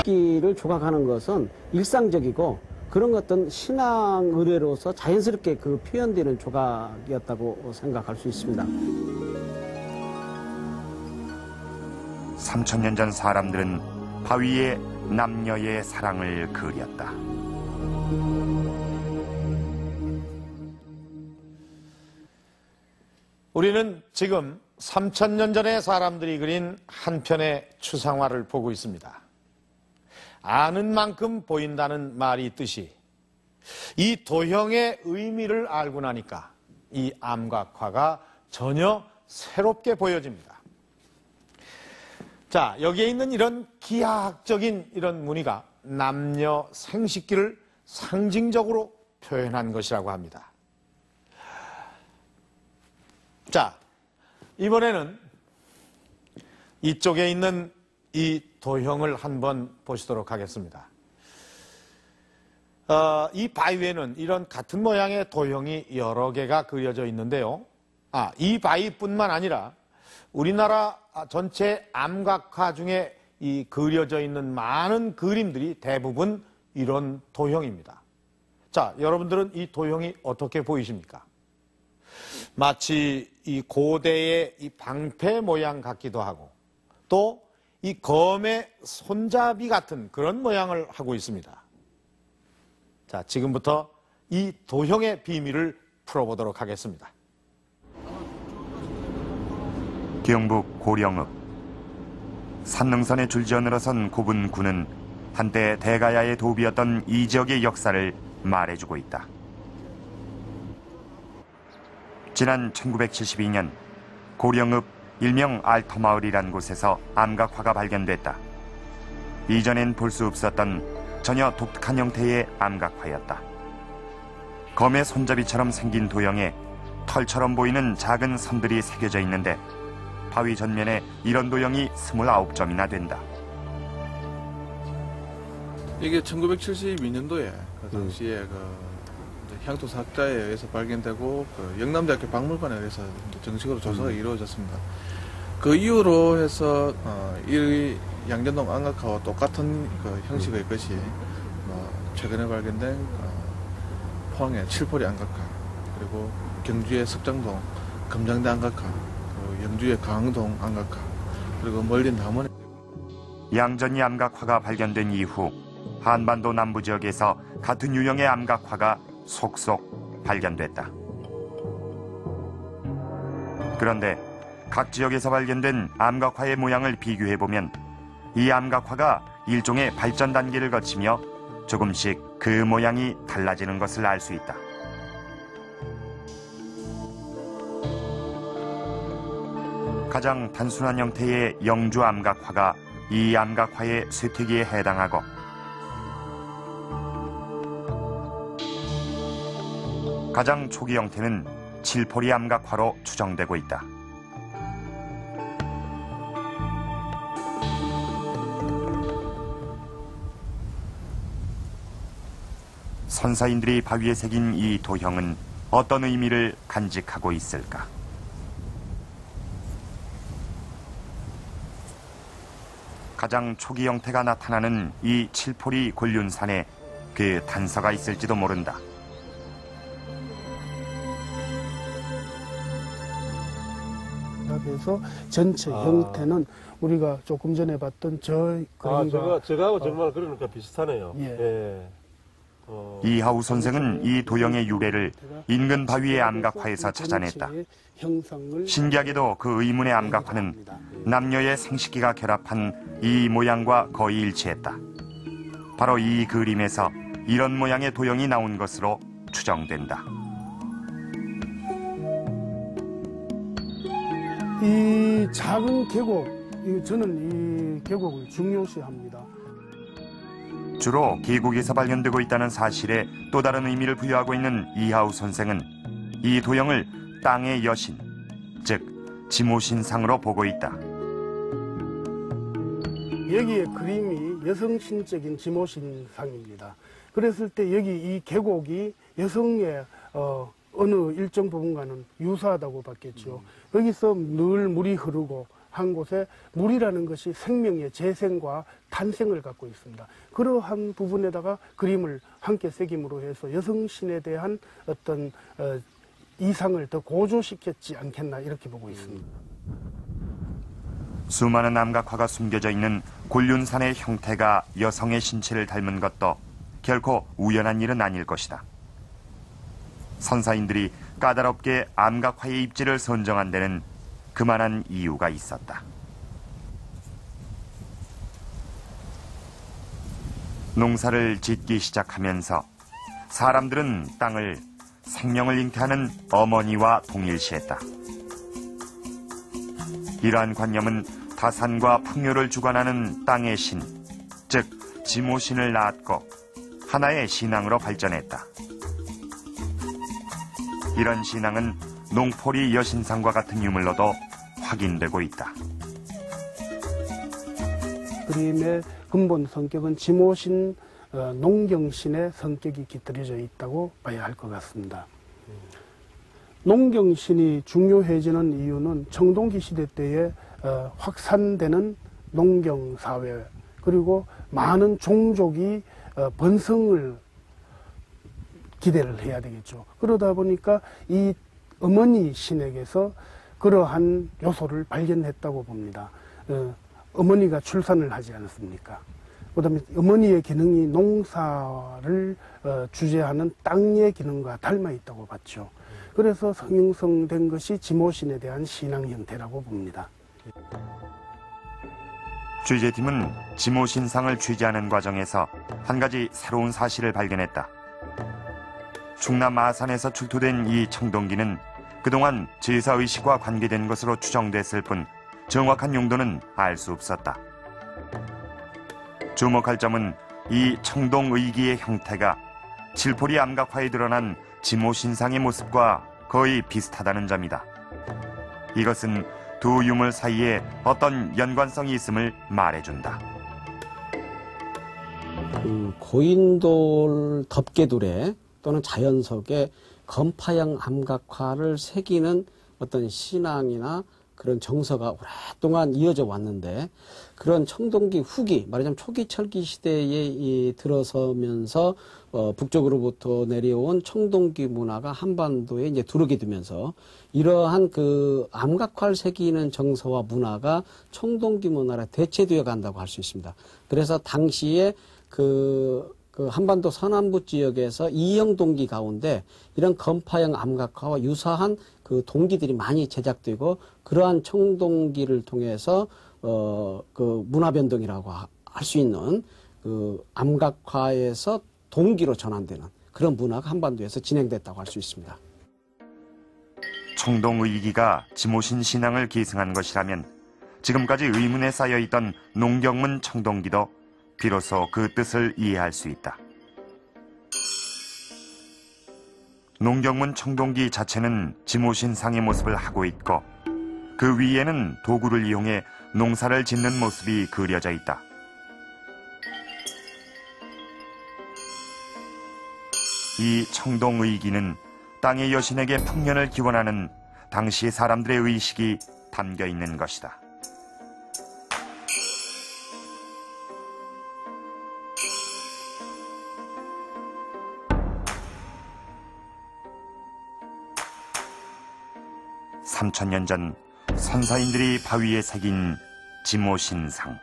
생식기를 조각하는 것은 일상적이고 그런 어떤 신앙 의례로서 자연스럽게 그 표현되는 조각이었다고 생각할 수 있습니다. 3000년 전 사람들은 바위에 남녀의 사랑을 그렸다. 우리는 지금 3000년 전의 사람들이 그린 한 편의 추상화를 보고 있습니다. 아는 만큼 보인다는 말이 있듯이 이 도형의 의미를 알고 나니까 이 암각화가 전혀 새롭게 보여집니다. 자, 여기에 있는 이런 기하학적인 이런 무늬가 남녀 생식기를 상징적으로 표현한 것이라고 합니다. 자, 이번에는 이쪽에 있는 이 도형을 한번 보시도록 하겠습니다. 이 바위에는 이런 같은 모양의 도형이 여러 개가 그려져 있는데요. 이 바위뿐만 아니라 우리나라 전체 암각화 중에 이 그려져 있는 많은 그림들이 대부분 이런 도형입니다. 자, 여러분들은 이 도형이 어떻게 보이십니까? 마치 이 고대의 이 방패 모양 같기도 하고 또 이 검의 손잡이 같은 그런 모양을 하고 있습니다. 자, 지금부터 이 도형의 비밀을 풀어보도록 하겠습니다. 경북 고령읍. 산능선에 줄지어 늘어선 곱은 군은 한때 대가야의 도읍이었던 이 지역의 역사를 말해주고 있다. 지난 1972년 고령읍 일명 알터마을이란 곳에서 암각화가 발견됐다. 이전엔 볼 수 없었던 전혀 독특한 형태의 암각화였다. 검의 손잡이처럼 생긴 도형에 털처럼 보이는 작은 선들이 새겨져 있는데 바위 전면에 이런 도형이 29점이나 된다. 이게 1972년도에 그 당시에 향토 사학자에 의해서 발견되고 영남대학교 박물관에 의해서 정식으로 조사가 이루어졌습니다. 그 이후로 해서 이 양전동 암각화와 똑같은 그 형식의 것이 최근에 발견된 포항의 칠포리 암각화, 그리고 경주의 석장동 금장대 암각화, 영주의 강흥동 암각화, 그리고 멀리 남원의 양전이 암각화가 발견된 이후 한반도 남부 지역에서 같은 유형의 암각화가 속속 발견됐다. 그런데 각 지역에서 발견된 암각화의 모양을 비교해보면 이 암각화가 일종의 발전 단계를 거치며 조금씩 그 모양이 달라지는 것을 알 수 있다. 가장 단순한 형태의 영주 암각화가 이 암각화의 쇠퇴기에 해당하고 가장 초기 형태는 칠포리 암각화로 추정되고 있다. 선사인들이 바위에 새긴 이 도형은 어떤 의미를 간직하고 있을까? 가장 초기 형태가 나타나는 이 칠포리 곤륜산에 그 단서가 있을지도 모른다. 그래서 전체 형태는 우리가 조금 전에 봤던 저 그림과 저거하고 정말 그러니까 비슷하네요. 예. 예. 이하우 선생은 이 도형의 유래를 인근 바위의 암각화에서 찾아냈다. 신기하게도 그 의문의 암각화는 남녀의 생식기가 결합한 이 모양과 거의 일치했다. 바로 이 그림에서 이런 모양의 도형이 나온 것으로 추정된다. 이 작은 계곡, 저는 이 계곡을 중요시합니다. 주로 계곡에서 발견되고 있다는 사실에 또 다른 의미를 부여하고 있는 이하우 선생은 이 도형을 땅의 여신, 즉 지모신상으로 보고 있다. 여기의 그림이 여성신적인 지모신상입니다. 그랬을 때 여기 이 계곡이 여성의 어느 일정 부분과는 유사하다고 봤겠죠. 여기서 늘 물이 흐르고 한 곳에 물이라는 것이 생명의 재생과 탄생을 갖고 있습니다. 그러한 부분에다가 그림을 함께 새김으로 해서 여성신에 대한 어떤 이상을 더 고조시켰지 않겠나 이렇게 보고 있습니다. 수많은 암각화가 숨겨져 있는 곤륜산의 형태가 여성의 신체를 닮은 것도 결코 우연한 일은 아닐 것이다. 선사인들이 까다롭게 암각화의 입지를 선정한 데는 그만한 이유가 있었다. 농사를 짓기 시작하면서 사람들은 땅을 생명을 잉태하는 어머니와 동일시했다. 이러한 관념은 다산과 풍요를 주관하는 땅의 신, 즉 지모신을 낳았고 하나의 신앙으로 발전했다. 이런 신앙은 농포리 여신상과 같은 유물로도 확인되고 있다. 그림의 근본 성격은 지모신 농경신의 성격이 깃들여져 있다고 봐야 할 것 같습니다. 농경신이 중요해지는 이유는 청동기 시대 때에 확산되는 농경사회 그리고 많은 종족이 번성을 기대를 해야 되겠죠. 그러다 보니까 이 어머니 신에게서 그러한 요소를 발견했다고 봅니다. 어머니가 출산을 하지 않았습니까? 그 다음에 어머니의 기능이 농사를 주재하는 땅의 기능과 닮아 있다고 봤죠. 그래서 성형성된 것이 지모신에 대한 신앙 형태라고 봅니다. 취재팀은 지모신상을 취재하는 과정에서 한 가지 새로운 사실을 발견했다. 충남 마산에서 출토된 이 청동기는 그동안 제사의식과 관계된 것으로 추정됐을 뿐 정확한 용도는 알 수 없었다. 주목할 점은 이 청동의기의 형태가 칠포리 암각화에 드러난 지모신상의 모습과 거의 비슷하다는 점이다. 이것은 두 유물 사이에 어떤 연관성이 있음을 말해준다. 고인돌 덮개돌에 또는 자연석에 건파형 암각화를 새기는 어떤 신앙이나 그런 정서가 오랫동안 이어져 왔는데 그런 청동기 후기, 말하자면 초기 철기 시대에 들어서면서 북쪽으로부터 내려온 청동기 문화가 한반도에 이제 두르게 되면서 이러한 그 암각화를 새기는 정서와 문화가 청동기 문화로 대체되어 간다고 할 수 있습니다. 그래서 당시에 그 한반도 서남부 지역에서 이형 동기 가운데 이런 건파형 암각화와 유사한 그 동기들이 많이 제작되고 그러한 청동기를 통해서 그 문화 변동이라고 할 수 있는 그 암각화에서 동기로 전환되는 그런 문화가 한반도에서 진행됐다고 할 수 있습니다. 청동의기가 지모신 신앙을 계승한 것이라면 지금까지 의문에 쌓여있던 농경문 청동기도 비로소 그 뜻을 이해할 수 있다. 농경문 청동기 자체는 지모신상의 모습을 하고 있고 그 위에는 도구를 이용해 농사를 짓는 모습이 그려져 있다. 이 청동의기는 땅의 여신에게 풍년을 기원하는 당시 사람들의 의식이 담겨 있는 것이다. (3000년) 전 선사인들이 바위에 새긴 지모신상.